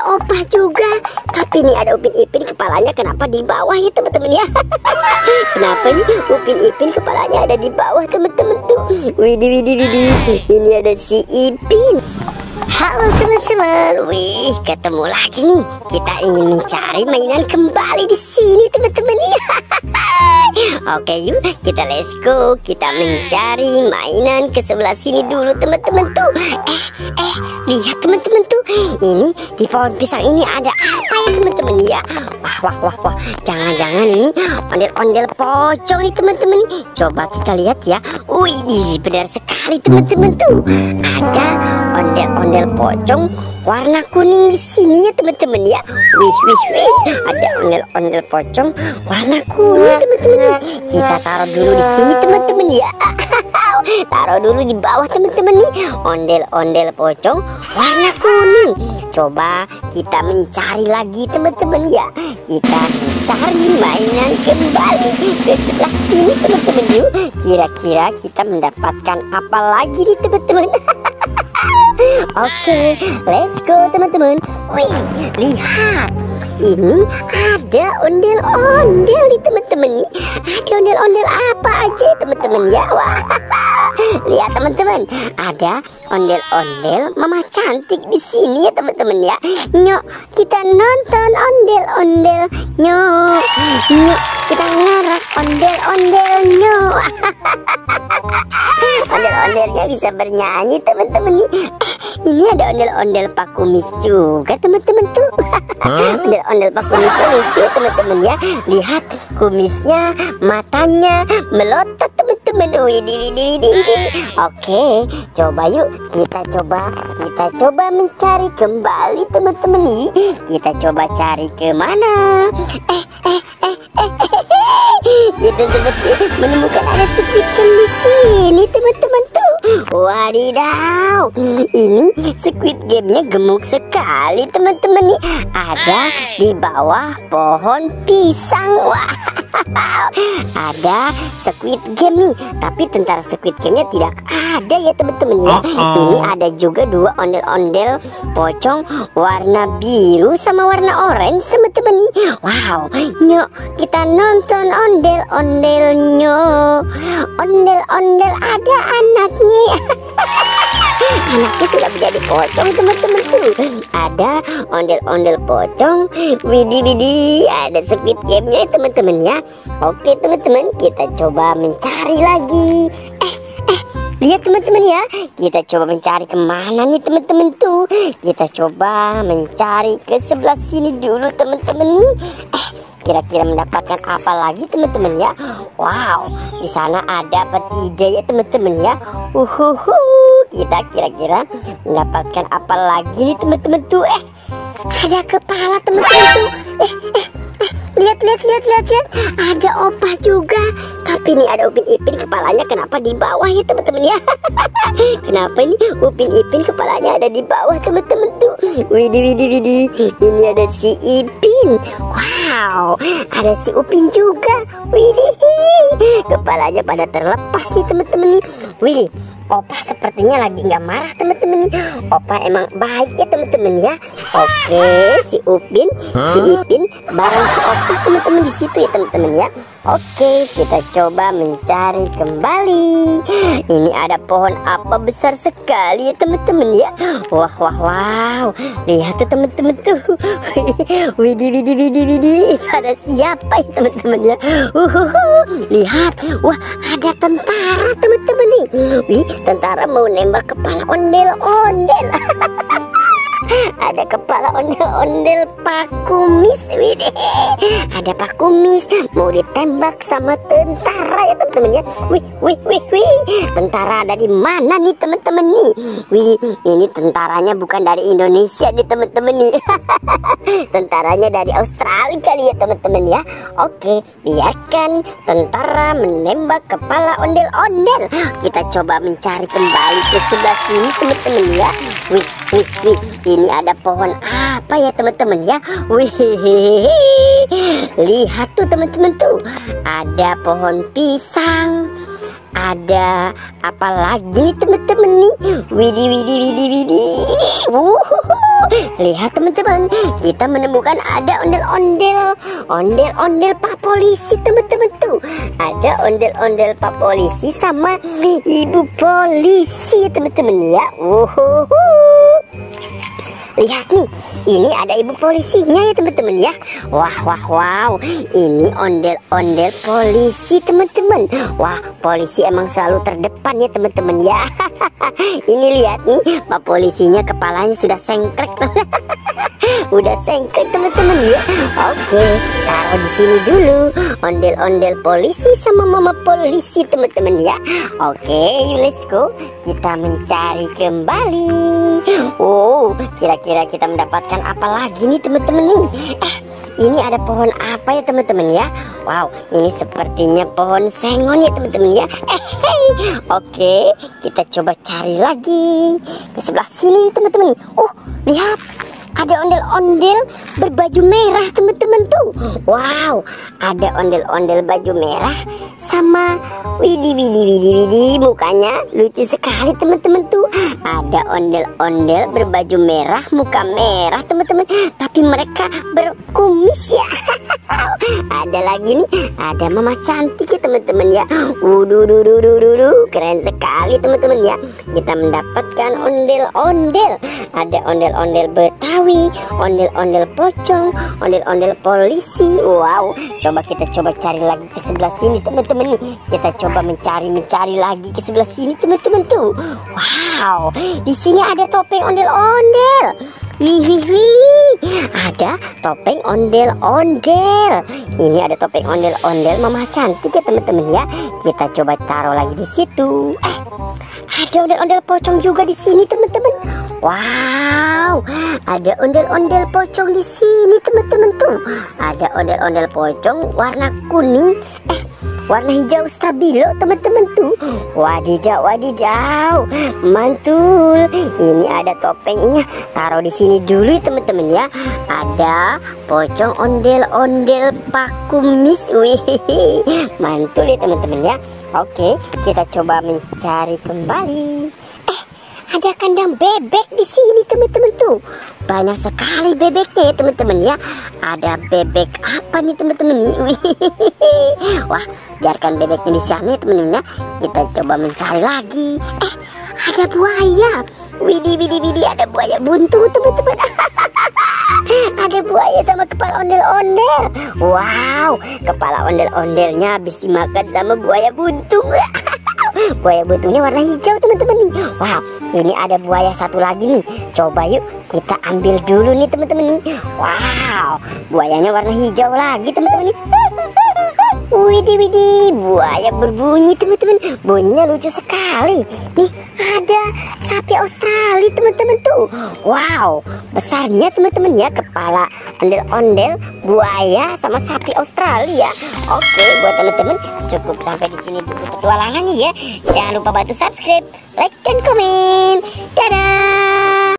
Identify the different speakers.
Speaker 1: opah juga. Tapi nih ada Upin Ipin kepalanya kenapa di bawah ya teman-teman ya? Kenapa nih Upin Ipin kepalanya ada di bawah teman-teman tuh? Widih. Ini ada si Ipin. Halo teman-teman, wih ketemu lagi nih. Kita ingin mencari mainan kembali di sini teman-teman ya. Oke yuk kita let's go. Kita mencari mainan ke sebelah sini dulu teman-teman tuh. Lihat teman-teman tuh. Ini di pohon pisang ini ada apa ya teman-teman ya? Wah. Jangan-jangan ini ondel-ondel pocong nih teman-teman nih. Coba kita lihat ya. Wih benar sekali teman-teman tuh. Ada ondel-ondel pocong warna kuning di sini ya teman-teman ya. Wih. Ada ondel-ondel pocong warna kuning teman-teman. Kita taruh dulu di sini teman-teman ya. Taruh dulu di bawah teman-teman nih. Ondel-ondel pocong warna kuning. Coba kita mencari lagi teman-teman ya. Kita cari mainan kembali ke sebelah sini teman-teman yuk. Kira-kira kita mendapatkan apa lagi nih teman-teman? Oke, let's go teman-teman. Wih, lihat. Ini ada ondel-ondel nih teman-teman nih. Ada ondel-ondel apa aja teman-teman ya? Wah. Lihat teman-teman, ada ondel-ondel mama cantik di sini ya teman-teman ya. Nyok, kita nonton ondel-ondel. Nyok, kita ngarak ondel-ondel. Nyok. Ondel-ondelnya bisa bernyanyi teman-teman nih. Ini ada ondel-ondel Pak Kumis juga teman-teman tuh. Ondel-ondel Pak Kumisnya lucu teman-teman ya. Lihat kumisnya, matanya melotot teman-teman. Widih. Oke, coba yuk kita coba mencari kembali teman-teman nih. Kita coba cari kemana? Kita seperti menemukan ada Squid Game di sini teman-teman tuh. Wadidaw, ini Squid Game-nya gemuk sekali teman-teman nih. Ada di bawah pohon pisang. Wah, ada Squid Game nih. Tapi tentara Squid Game-nya tidak ada ya teman-teman ya. Ini ada juga dua ondel-ondel pocong warna biru sama warna orange teman-teman nih. Wow, nyok kita nonton ondel-ondel. Nyok, ondel-ondel ada anaknya. Anaknya sudah menjadi pocong teman-teman tuh. Ada ondel-ondel pocong. Widih, ada Squid Game-nya teman-teman ya. Oke teman-teman, kita coba mencari lagi. Lihat teman-teman ya, kita coba mencari kemana nih teman-teman tuh. Kita coba mencari ke sebelah sini dulu teman-teman nih. Kira-kira mendapatkan apa lagi teman-teman ya? Wow, di sana ada apa tidak ya teman-teman ya? Kita kira-kira mendapatkan apa lagi nih teman-teman tuh? Ada kepala teman-teman tuh. Lihat. Ada opah juga. Tapi nih ada Upin Ipin kepalanya kenapa di bawah ya teman-teman ya? Kenapa ini Upin Ipin kepalanya ada di bawah teman-teman tuh? Widih. Ini ada si Ipin. Wow, ada si Upin juga. Widih. Kepalanya pada terlepas nih teman-teman nih. Wih, Opa sepertinya lagi nggak marah teman-teman. Opa emang baik ya teman-teman ya. Oke, si Upin, si Ipin bareng si Opa teman-teman di situ ya teman-teman ya. Oke, kita coba mencari kembali. Ini ada pohon apa besar sekali ya teman-teman ya. Wow. Lihat tuh teman-teman tuh. Widih. Ada siapa ya teman-teman ya? Lihat, wah ada tentara teman-teman nih. Wih, tentara mau nembak kepala ondel-ondel. Ada kepala ondel-ondel Pak Kumis. Widih, ada Pak Kumis mau ditembak sama tentara ya teman-teman ya. Wih, tentara ada di mana nih teman-teman nih? Wih, ini tentaranya bukan dari Indonesia nih teman-teman nih. Tentaranya dari Australia kali ya teman-teman ya. Oke, biarkan tentara menembak kepala ondel-ondel. Kita coba mencari kembali ke sebelah sini teman-teman ya. Wih, ini ada pohon apa ya teman-teman ya? Wih, lihat tuh teman-teman tuh, ada pohon pisang. Ada apa lagi nih teman-teman nih? Widih. Lihat teman-teman, kita menemukan ada ondel-ondel Pak Polisi teman-teman tuh. Ada ondel-ondel Pak Polisi sama Ibu Polisi teman-teman ya. Lihat nih, ini ada Ibu Polisinya ya teman-teman ya. Wow, ini ondel-ondel polisi teman-teman. Wah, polisi emang selalu terdepan ya teman-teman ya. Ini lihat nih, Pak Polisinya kepalanya sudah sengkrek. Udah sengkrek teman-teman ya. Oke, taruh di sini dulu ondel-ondel polisi sama mama polisi teman-teman ya. Oke, let's go. Kita mencari kembali. Oh, kira-kira kita mendapatkan apa lagi nih teman-teman nih? Ini ada pohon apa ya teman-teman ya? Wow, ini sepertinya pohon sengon ya teman-teman ya. Oke, kita coba cari lagi ke sebelah sini teman-teman. Oh, lihat, ada ondel-ondel berbaju merah teman-teman tuh. Wow, ada ondel-ondel baju merah sama widih, mukanya lucu sekali teman-teman tuh. Ada ondel-ondel berbaju merah, muka merah teman-teman, tapi mereka berkumis ya. Ada lagi nih, ada mama cantik ya teman-teman ya. Keren sekali teman-teman ya. Kita mendapatkan ondel-ondel. Ada ondel-ondel Betawi, ondel-ondel pocong, ondel-ondel polisi. Wow, kita coba cari lagi ke sebelah sini teman-teman nih. Kita coba mencari lagi ke sebelah sini teman-teman tuh. Wow, di sini ada topeng ondel-ondel. Wih, ada topeng ondel-ondel. Ini ada topeng ondel-ondel mama cantik ya teman-teman ya. Kita coba taruh lagi di situ. Ada ondel-ondel pocong juga di sini teman-teman. Wow, ada ondel-ondel pocong di sini teman-teman tuh. Ada ondel-ondel pocong warna kuning, warna hijau stabilo teman-teman tuh. Wadidaw, mantul. Ini ada topengnya. Taruh di sini dulu ya teman-teman ya. Ada pocong ondel-ondel Pak Kumis. Wih, mantul ya teman-teman ya. Oke, kita coba mencari kembali. Ada kandang bebek di sini teman-teman tuh. Banyak sekali bebeknya ya teman-teman ya. Ada bebek apa nih teman-teman nih? Wah, biarkan bebeknya di sana ya teman-teman ya. Kita coba mencari lagi. Ada buaya. Widih, ada buaya buntu teman-teman. Ada buaya sama kepala ondel-ondel. Wow, kepala ondel-ondelnya habis dimakan sama buaya buntu. Buaya buntunya warna hijau teman-teman nih. Wow, ini ada buaya satu lagi nih. Coba yuk kita ambil dulu nih teman-teman nih. Wow, buayanya warna hijau lagi teman-teman nih. Widih, buaya berbunyi teman-teman. Bunyinya lucu sekali. Nih ada sapi Australia teman-teman tuh. Wow, besarnya teman-teman ya. Kepala ondel-ondel, buaya sama sapi Australia. Oke, buat teman-teman cukup sampai di sini dulu petualangannya ya. Jangan lupa bantu subscribe, like dan komen. Dadah.